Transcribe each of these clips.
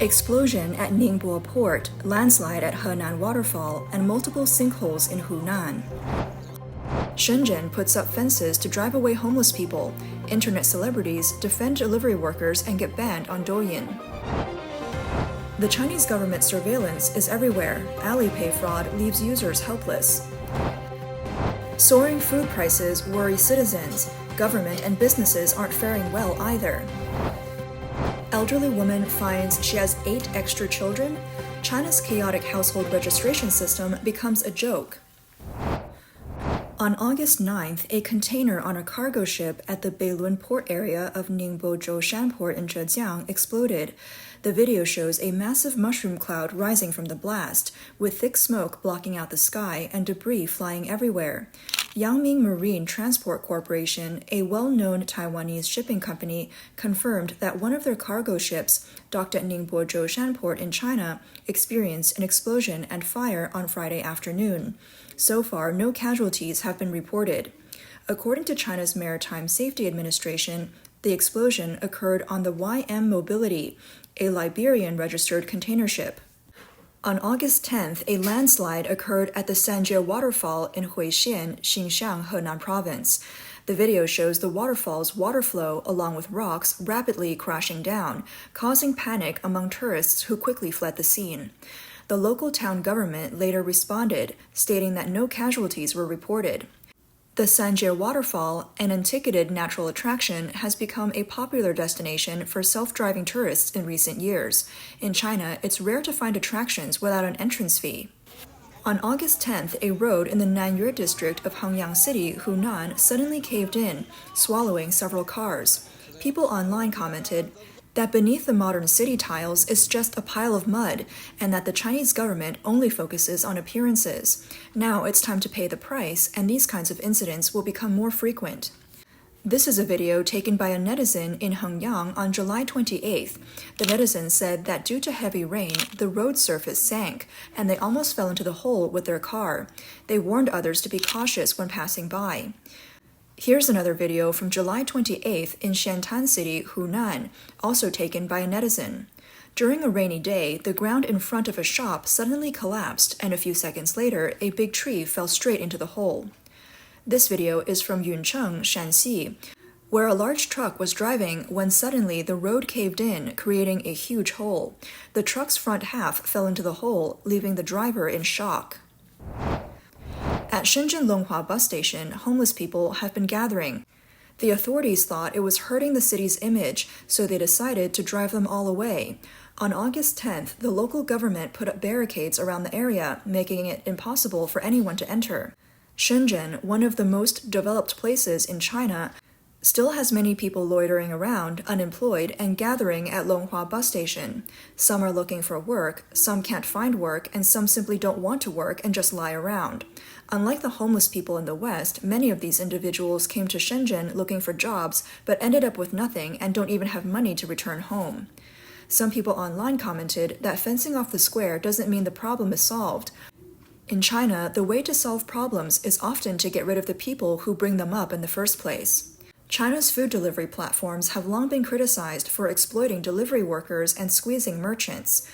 Explosion at Ningbo port, landslide at Henan Waterfall, and multiple sinkholes in Hunan. Shenzhen puts up fences to drive away homeless people. Internet celebrities defend delivery workers and get banned on Douyin. The Chinese government surveillance is everywhere. Alipay fraud leaves users helpless. Soaring food prices worry citizens. Government and businesses aren't faring well either. Elderly woman finds she has 8 extra children. China's chaotic household registration system becomes a joke. On August 9th, a container on a cargo ship at the Beilun port area of Ningbo Zhoushan port in Zhejiang exploded. The video shows a massive mushroom cloud rising from the blast, with thick smoke blocking out the sky and debris flying everywhere. Yangming Marine Transport Corporation, a well-known Taiwanese shipping company, confirmed that one of their cargo ships, docked at Ningbo Zhoushan port in China, experienced an explosion and fire on Friday afternoon. So far, no casualties have been reported. According to China's Maritime Safety Administration, the explosion occurred on the YM Mobility, a Liberian-registered container ship. On August 10th, a landslide occurred at the Sanjie Waterfall in Huixian, Xinjiang, Henan province. The video shows the waterfall's water flow, along with rocks, rapidly crashing down, causing panic among tourists who quickly fled the scene. The local town government later responded, stating that no casualties were reported. The Sanjie Waterfall, an unticketed natural attraction, has become a popular destination for self-driving tourists in recent years. In China, it's rare to find attractions without an entrance fee. On August 10th, a road in the Nanyue district of Hengyang City, Hunan, suddenly caved in, swallowing several cars. People online commented that beneath the modern city tiles is just a pile of mud, and that the Chinese government only focuses on appearances. Now it's time to pay the price, and these kinds of incidents will become more frequent. This is a video taken by a netizen in Hengyang on July 28th. The netizen said that due to heavy rain, the road surface sank, and they almost fell into the hole with their car. They warned others to be cautious when passing by. Here's another video from July 28th in Shenzhen City, Hunan, also taken by a netizen. During a rainy day, the ground in front of a shop suddenly collapsed, and a few seconds later, a big tree fell straight into the hole. This video is from Yuncheng, Shanxi, where a large truck was driving when suddenly the road caved in, creating a huge hole. The truck's front half fell into the hole, leaving the driver in shock. At Shenzhen Longhua bus station, homeless people have been gathering. The authorities thought it was hurting the city's image, so they decided to drive them all away. On August 10th, the local government put up barricades around the area, making it impossible for anyone to enter. Shenzhen, one of the most developed places in China, still has many people loitering around, unemployed, and gathering at Longhua bus station. Some are looking for work, some can't find work, and some simply don't want to work and just lie around. Unlike the homeless people in the West, many of these individuals came to Shenzhen looking for jobs, but ended up with nothing and don't even have money to return home. Some people online commented that fencing off the square doesn't mean the problem is solved. In China, the way to solve problems is often to get rid of the people who bring them up in the first place. China's food delivery platforms have long been criticized for exploiting delivery workers and squeezing merchants.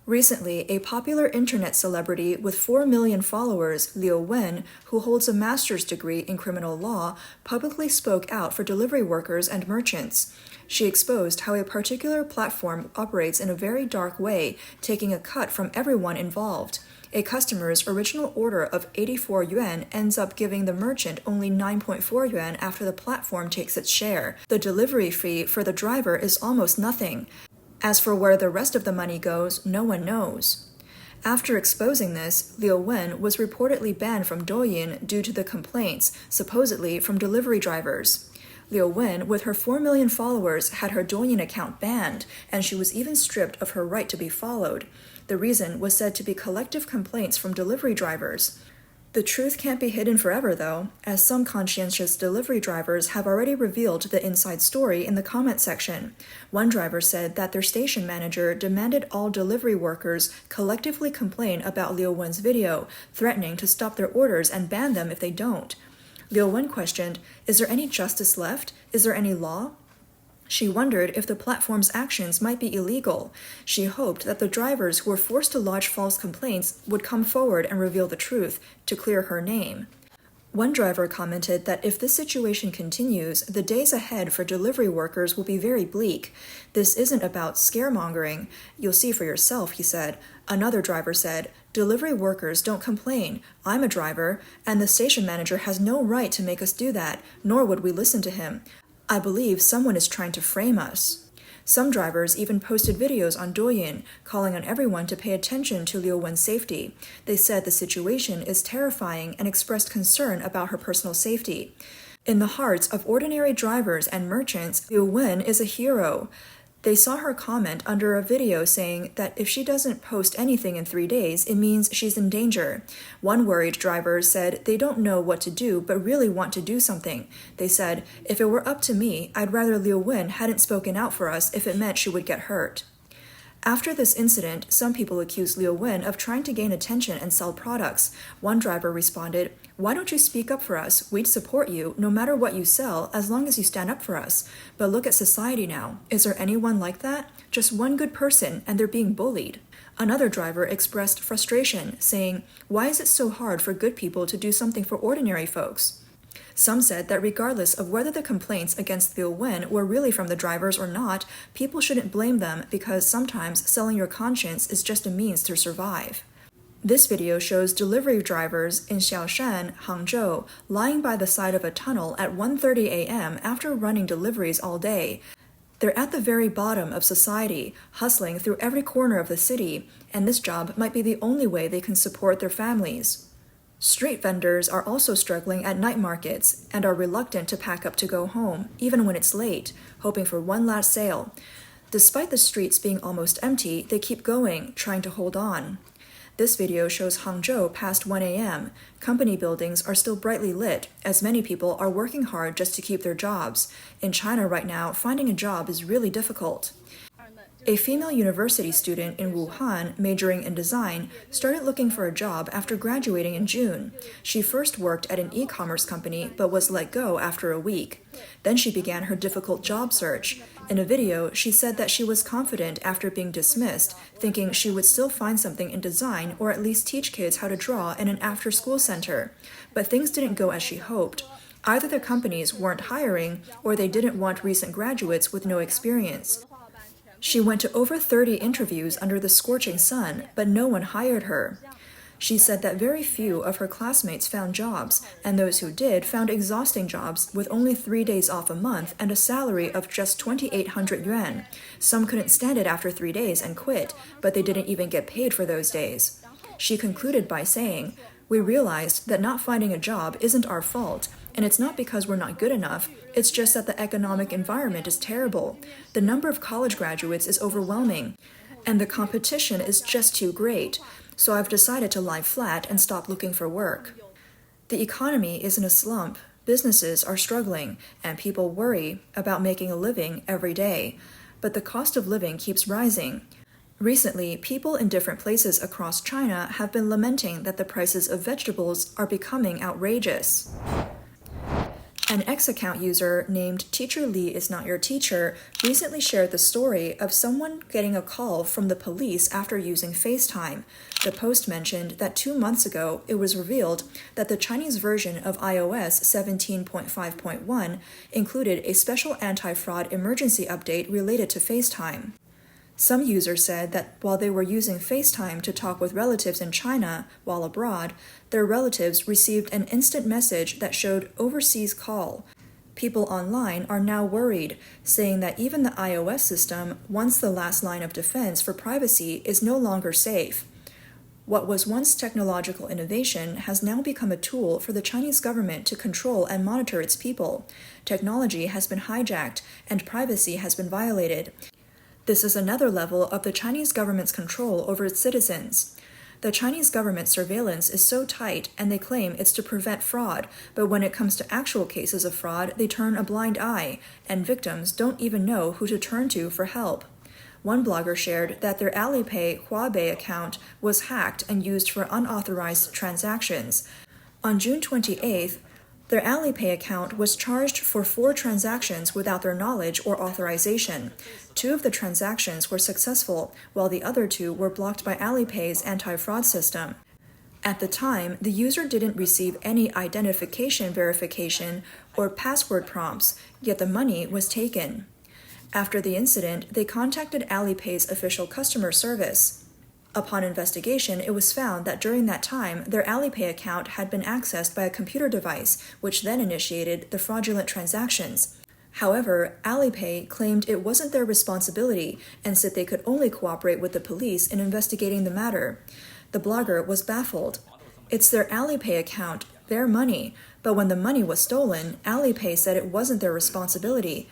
Recently, a popular internet celebrity with 4 million followers, Liu Wen, who holds a master's degree in criminal law, publicly spoke out for delivery workers and merchants. She exposed how a particular platform operates in a very dark way, taking a cut from everyone involved. A customer's original order of 84 yuan ends up giving the merchant only 9.4 yuan after the platform takes its share. The delivery fee for the driver is almost nothing. As for where the rest of the money goes, no one knows. After exposing this, Liu Wen was reportedly banned from Douyin due to the complaints, supposedly from delivery drivers. Liu Wen, with her 4 million followers, had her Douyin account banned, and she was even stripped of her right to be followed. The reason was said to be collective complaints from delivery drivers. The truth can't be hidden forever, though, as some conscientious delivery drivers have already revealed the inside story in the comment section. One driver said that their station manager demanded all delivery workers collectively complain about Liu Wen's video, threatening to stop their orders and ban them if they don't. Liu Wen questioned, "Is there any justice left? Is there any law?" She wondered if the platform's actions might be illegal. She hoped that the drivers who were forced to lodge false complaints would come forward and reveal the truth to clear her name. One driver commented that if this situation continues, the days ahead for delivery workers will be very bleak. This isn't about scaremongering. You'll see for yourself, he said. Another driver said, delivery workers don't complain. I'm a driver, and the station manager has no right to make us do that, nor would we listen to him. I believe someone is trying to frame us. Some drivers even posted videos on Douyin, calling on everyone to pay attention to Liu Wen's safety. They said the situation is terrifying and expressed concern about her personal safety. In the hearts of ordinary drivers and merchants, Liu Wen is a hero. They saw her comment under a video saying that if she doesn't post anything in 3 days, it means she's in danger. One worried driver said they don't know what to do but really want to do something. They said, if it were up to me, I'd rather Liu Wen hadn't spoken out for us if it meant she would get hurt. After this incident, some people accused Liu Wen of trying to gain attention and sell products. One driver responded, why don't you speak up for us? We'd support you no matter what you sell as long as you stand up for us. But look at society now. Is there anyone like that? Just one good person and they're being bullied. Another driver expressed frustration, saying, why is it so hard for good people to do something for ordinary folks? Some said that regardless of whether the complaints against Liu Wen were really from the drivers or not, people shouldn't blame them because sometimes selling your conscience is just a means to survive. This video shows delivery drivers in Xiaoshan, Hangzhou, lying by the side of a tunnel at 1:30 a.m. after running deliveries all day. They're at the very bottom of society, hustling through every corner of the city, and this job might be the only way they can support their families. Street vendors are also struggling at night markets and are reluctant to pack up to go home, even when it's late, hoping for one last sale. Despite the streets being almost empty, they keep going, trying to hold on. This video shows Hangzhou past 1 a.m. Company buildings are still brightly lit, as many people are working hard just to keep their jobs. In China right now, finding a job is really difficult. A female university student in Wuhan, majoring in design, started looking for a job after graduating in June. She first worked at an e-commerce company but was let go after a week. Then she began her difficult job search. In a video, she said that she was confident after being dismissed, thinking she would still find something in design or at least teach kids how to draw in an after-school center. But things didn't go as she hoped. Either the companies weren't hiring or they didn't want recent graduates with no experience. She went to over 30 interviews under the scorching sun, but no one hired her. She said that very few of her classmates found jobs, and those who did found exhausting jobs with only 3 days off a month and a salary of just 2,800 yuan. Some couldn't stand it after 3 days and quit, but they didn't even get paid for those days. She concluded by saying, we realized that not finding a job isn't our fault, and it's not because we're not good enough, it's just that the economic environment is terrible. The number of college graduates is overwhelming, and the competition is just too great, so I've decided to lie flat and stop looking for work. The economy is in a slump, businesses are struggling, and people worry about making a living every day. But the cost of living keeps rising. Recently, people in different places across China have been lamenting that the prices of vegetables are becoming outrageous. An X-account user named Teacher Lee is Not Your Teacher recently shared the story of someone getting a call from the police after using FaceTime. The post mentioned that 2 months ago, it was revealed that the Chinese version of iOS 17.5.1 included a special anti-fraud emergency update related to FaceTime. Some users said that while they were using FaceTime to talk with relatives in China while abroad, their relatives received an instant message that showed overseas call. People online are now worried, saying that even the iOS system, once the last line of defense for privacy, is no longer safe. What was once technological innovation has now become a tool for the Chinese government to control and monitor its people. Technology has been hijacked, and privacy has been violated. This is another level of the Chinese government's control over its citizens. The Chinese government's surveillance is so tight, and they claim it's to prevent fraud, but when it comes to actual cases of fraud, they turn a blind eye, and victims don't even know who to turn to for help. One blogger shared that their Alipay Huabei account was hacked and used for unauthorized transactions. On June 28th, Their Alipay account was charged for 4 transactions without their knowledge or authorization. 2 of the transactions were successful, while the other 2 were blocked by Alipay's anti-fraud system. At the time, the user didn't receive any identification verification or password prompts, yet the money was taken. After the incident, they contacted Alipay's official customer service. Upon investigation, it was found that during that time, their Alipay account had been accessed by a computer device, which then initiated the fraudulent transactions. However, Alipay claimed it wasn't their responsibility and said they could only cooperate with the police in investigating the matter. The blogger was baffled. It's their Alipay account, their money, but when the money was stolen, Alipay said it wasn't their responsibility.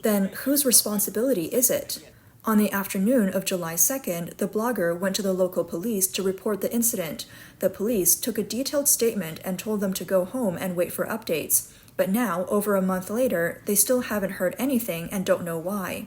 Then whose responsibility is it? On the afternoon of July 2nd, the blogger went to the local police to report the incident. The police took a detailed statement and told them to go home and wait for updates. But now, over a month later, they still haven't heard anything and don't know why.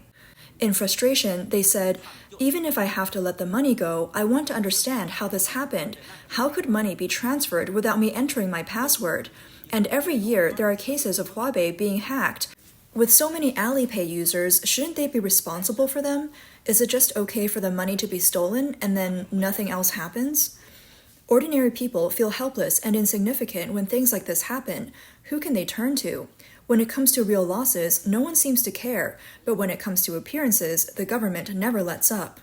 In frustration, they said, "Even if I have to let the money go, I want to understand how this happened. How could money be transferred without me entering my password? And every year, there are cases of Huabei being hacked. With so many Alipay users, shouldn't they be responsible for them? Is it just okay for the money to be stolen and then nothing else happens?" Ordinary people feel helpless and insignificant when things like this happen. Who can they turn to? When it comes to real losses, no one seems to care, but when it comes to appearances, the government never lets up.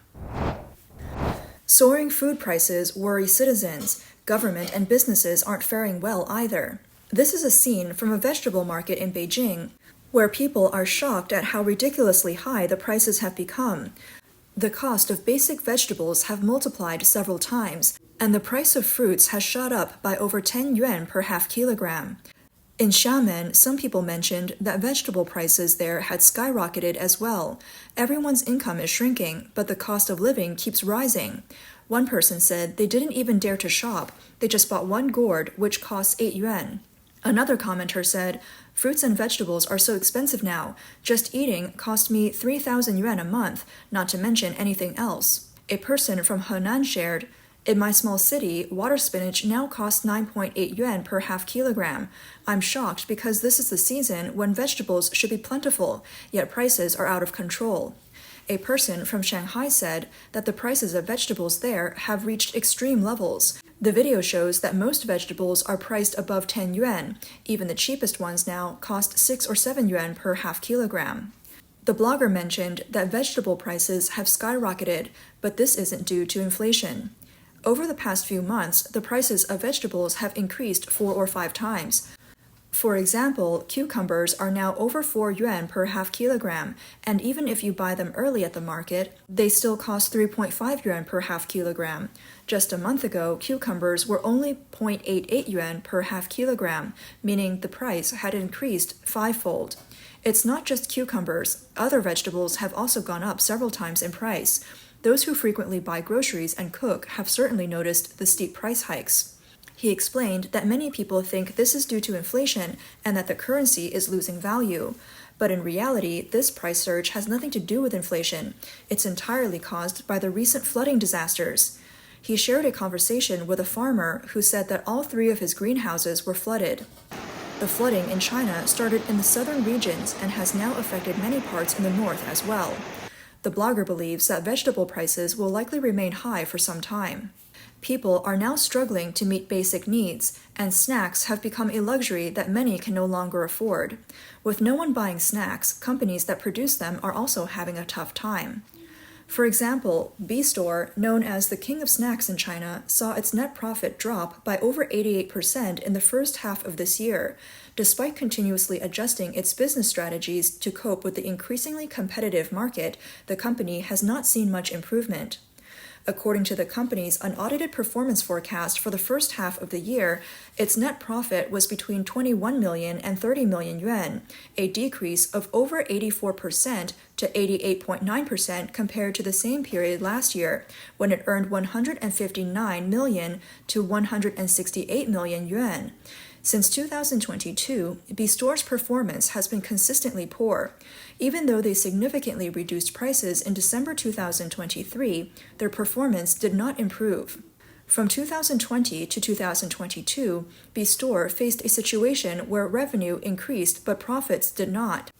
Soaring food prices worry citizens. Government and businesses aren't faring well either. This is a scene from a vegetable market in Beijing, where people are shocked at how ridiculously high the prices have become. The cost of basic vegetables have multiplied several times, and the price of fruits has shot up by over 10 yuan per half kilogram. In Xiamen, some people mentioned that vegetable prices there had skyrocketed as well. Everyone's income is shrinking, but the cost of living keeps rising. One person said they didn't even dare to shop. They just bought one gourd, which costs 8 yuan. Another commenter said, "Fruits and vegetables are so expensive now. Just eating cost me 3,000 yuan a month, not to mention anything else." A person from Henan shared, "In my small city, water spinach now costs 9.8 yuan per half kilogram. I'm shocked because this is the season when vegetables should be plentiful, yet prices are out of control." A person from Shanghai said that the prices of vegetables there have reached extreme levels. The video shows that most vegetables are priced above 10 yuan. Even the cheapest ones now cost 6 or 7 yuan per half kilogram. The blogger mentioned that vegetable prices have skyrocketed, but this isn't due to inflation. Over the past few months, the prices of vegetables have increased 4 or 5 times. For example, cucumbers are now over 4 yuan per half kilogram, and even if you buy them early at the market, they still cost 3.5 yuan per half kilogram. Just a month ago, cucumbers were only 0.88 yuan per half kilogram, meaning the price had increased 5-fold. It's not just cucumbers. Other vegetables have also gone up several times in price. Those who frequently buy groceries and cook have certainly noticed the steep price hikes. He explained that many people think this is due to inflation and that the currency is losing value. But in reality, this price surge has nothing to do with inflation. It's entirely caused by the recent flooding disasters. He shared a conversation with a farmer who said that all 3 of his greenhouses were flooded. The flooding in China started in the southern regions and has now affected many parts in the north as well. The blogger believes that vegetable prices will likely remain high for some time. People are now struggling to meet basic needs, and snacks have become a luxury that many can no longer afford. With no one buying snacks, companies that produce them are also having a tough time. For example, B-Store, known as the king of snacks in China, saw its net profit drop by over 88% in the first half of this year, despite continuously adjusting its business strategies to cope with the increasingly competitive market. The company has not seen much improvement. According to the company's unaudited performance forecast for the first half of the year, its net profit was between 21 million and 30 million yuan, a decrease of over 84% to 88.9% compared to the same period last year, when it earned 159 million to 168 million yuan. Since 2022, B-Store's performance has been consistently poor. Even though they significantly reduced prices in December 2023, their performance did not improve. From 2020 to 2022, B Store faced a situation where revenue increased but profits did not.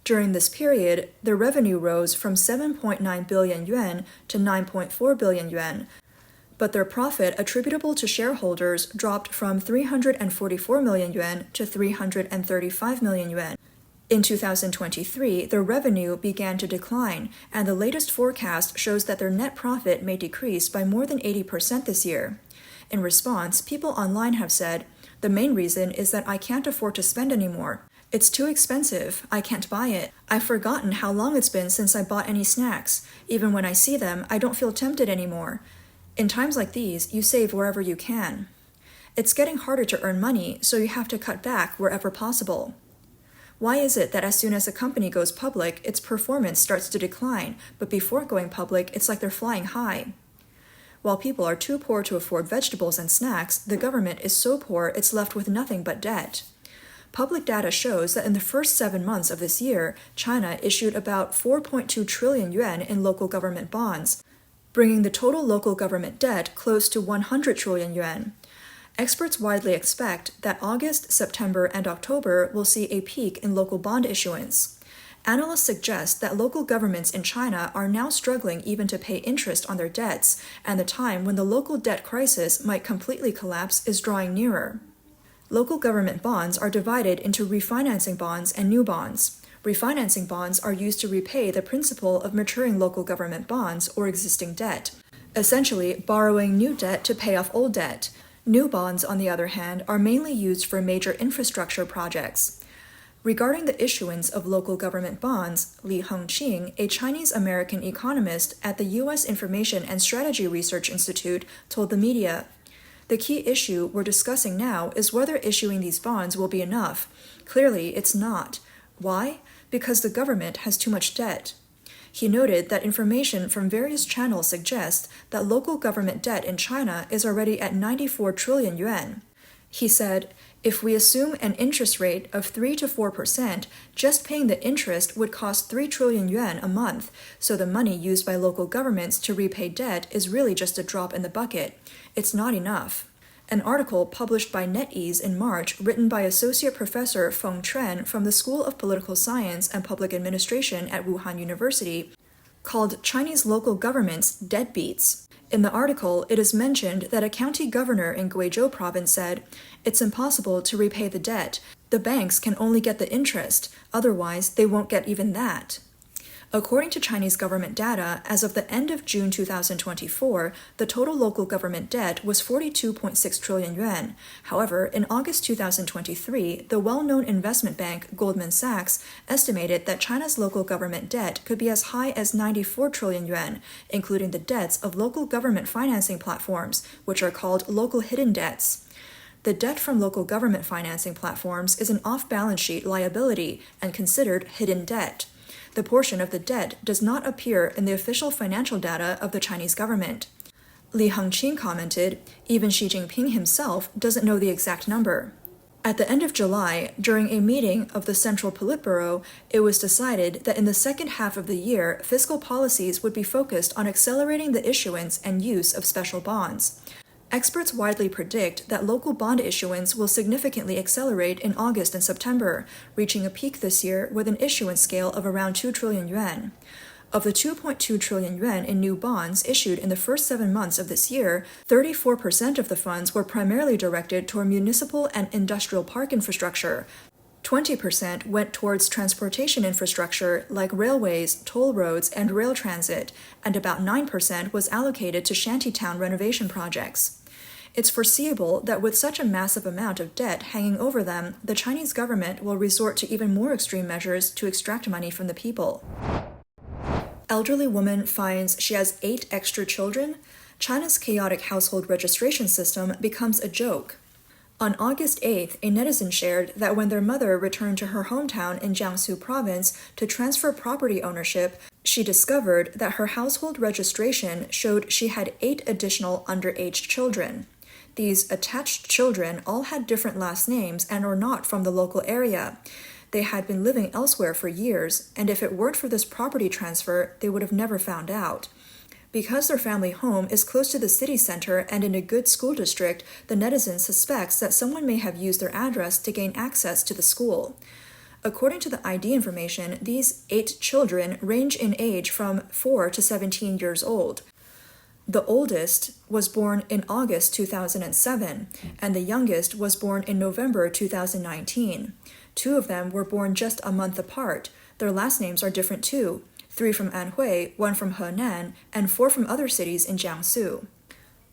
During this period, their revenue rose from 7.9 billion yuan to 9.4 billion yuan, but their profit attributable to shareholders dropped from 344 million yuan to 335 million yuan. In 2023, their revenue began to decline, and the latest forecast shows that their net profit may decrease by more than 80% this year. In response, people online have said, "The main reason is that I can't afford to spend anymore. It's too expensive. I can't buy it. I've forgotten how long it's been since I bought any snacks. Even when I see them, I don't feel tempted anymore." In times like these, you save wherever you can. It's getting harder to earn money, so you have to cut back wherever possible. Why is it that as soon as a company goes public, its performance starts to decline, but before going public, it's like they're flying high? While people are too poor to afford vegetables and snacks, the government is so poor it's left with nothing but debt. Public data shows that in the first 7 months of this year, China issued about 4.2 trillion yuan in local government bonds, bringing the total local government debt close to 100 trillion yuan. Experts widely expect that August, September, and October will see a peak in local bond issuance. Analysts suggest that local governments in China are now struggling even to pay interest on their debts, and the time when the local debt crisis might completely collapse is drawing nearer. Local government bonds are divided into refinancing bonds and new bonds. Refinancing bonds are used to repay the principal of maturing local government bonds or existing debt, essentially borrowing new debt to pay off old debt. New bonds, on the other hand, are mainly used for major infrastructure projects. Regarding the issuance of local government bonds, Li Hengqing, a Chinese-American economist at the U.S. Information and Strategy Research Institute, told the media, "The key issue we're discussing now is whether issuing these bonds will be enough. Clearly, it's not. Why? Because the government has too much debt." He noted that information from various channels suggests that local government debt in China is already at 94 trillion yuan. He said, "If we assume an interest rate of 3 to 4%, just paying the interest would cost 3 trillion yuan a month, so the money used by local governments to repay debt is really just a drop in the bucket. It's not enough." An article published by NetEase in March, written by Associate Professor Feng Tren from the School of Political Science and Public Administration at Wuhan University, called Chinese local governments deadbeats. In the article, it is mentioned that a county governor in Guizhou province said, "It's impossible to repay the debt. The banks can only get the interest, otherwise they won't get even that." According to Chinese government data, as of the end of June 2024, the total local government debt was 42.6 trillion yuan. However, in August 2023, the well-known investment bank Goldman Sachs estimated that China's local government debt could be as high as 94 trillion yuan, including the debts of local government financing platforms, which are called local hidden debts. The debt from local government financing platforms is an off-balance sheet liability and considered hidden debt. The portion of the debt does not appear in the official financial data of the Chinese government. Li Hengqing commented, "Even Xi Jinping himself doesn't know the exact number." At the end of July, during a meeting of the Central Politburo, it was decided that in the second half of the year, fiscal policies would be focused on accelerating the issuance and use of special bonds. Experts widely predict that local bond issuance will significantly accelerate in August and September, reaching a peak this year with an issuance scale of around 2 trillion yuan. Of the 2.2 trillion yuan in new bonds issued in the first 7 months of this year, 34% of the funds were primarily directed toward municipal and industrial park infrastructure. 20% went towards transportation infrastructure like railways, toll roads, and rail transit, and about 9% was allocated to shantytown renovation projects. It's foreseeable that with such a massive amount of debt hanging over them, the Chinese government will resort to even more extreme measures to extract money from the people. Elderly woman finds she has 8 extra children. China's chaotic household registration system becomes a joke. On August 8th, a netizen shared that when their mother returned to her hometown in Jiangsu province to transfer property ownership, she discovered that her household registration showed she had 8 additional underage children. These attached children all had different last names and were not from the local area. They had been living elsewhere for years, and if it weren't for this property transfer, they would have never found out. Because their family home is close to the city center and in a good school district, the netizen suspects that someone may have used their address to gain access to the school. According to the ID information, these 8 children range in age from 4 to 17 years old. The oldest was born in August 2007, and the youngest was born in November 2019. 2 of them were born just a month apart. Their last names are different too, 3 from Anhui, 1 from Henan, and 4 from other cities in Jiangsu.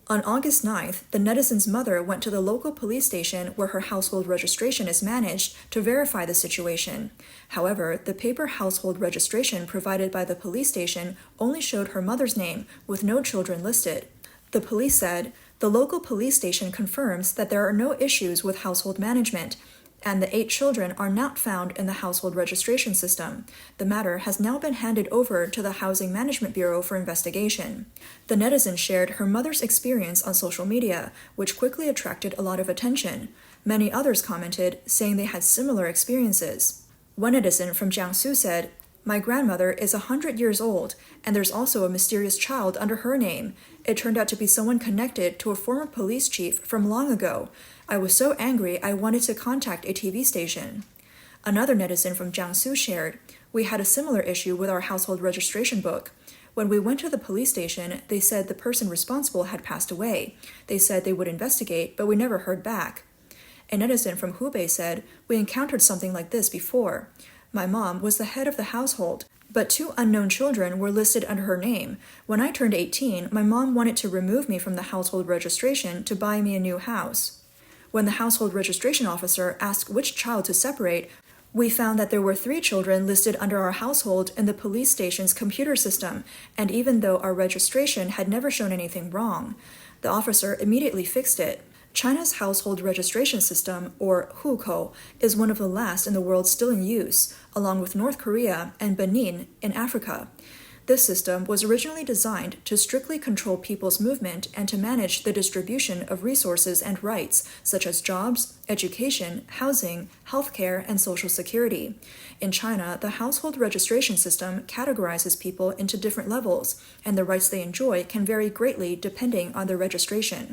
On August 9th, the netizen's mother went to the local police station where her household registration is managed to verify the situation. However, the paper household registration provided by the police station only showed her mother's name, with no children listed. The police said, "The local police station confirms that there are no issues with household management, and the 8 children are not found in the household registration system. The matter has now been handed over to the Housing Management Bureau for investigation." The netizen shared her mother's experience on social media, which quickly attracted a lot of attention. Many others commented, saying they had similar experiences. One netizen from Jiangsu said, "My grandmother is 100 years old, and there's also a mysterious child under her name. It turned out to be someone connected to a former police chief from long ago. I was so angry I wanted to contact a TV station." Another netizen from Jiangsu shared, "We had a similar issue with our household registration book. When we went to the police station, they said the person responsible had passed away. They said they would investigate, but we never heard back." A netizen from Hubei said, "We encountered something like this before. My mom was the head of the household, but 2 unknown children were listed under her name. When I turned 18, my mom wanted to remove me from the household registration to buy me a new house. When the household registration officer asked which child to separate, we found that there were 3 children listed under our household in the police station's computer system, and even though our registration had never shown anything wrong, the officer immediately fixed it." China's household registration system, or Hukou, is one of the last in the world still in use, along with North Korea and Benin in Africa. This system was originally designed to strictly control people's movement and to manage the distribution of resources and rights, such as jobs, education, housing, healthcare, and social security. In China, the household registration system categorizes people into different levels, and the rights they enjoy can vary greatly depending on their registration.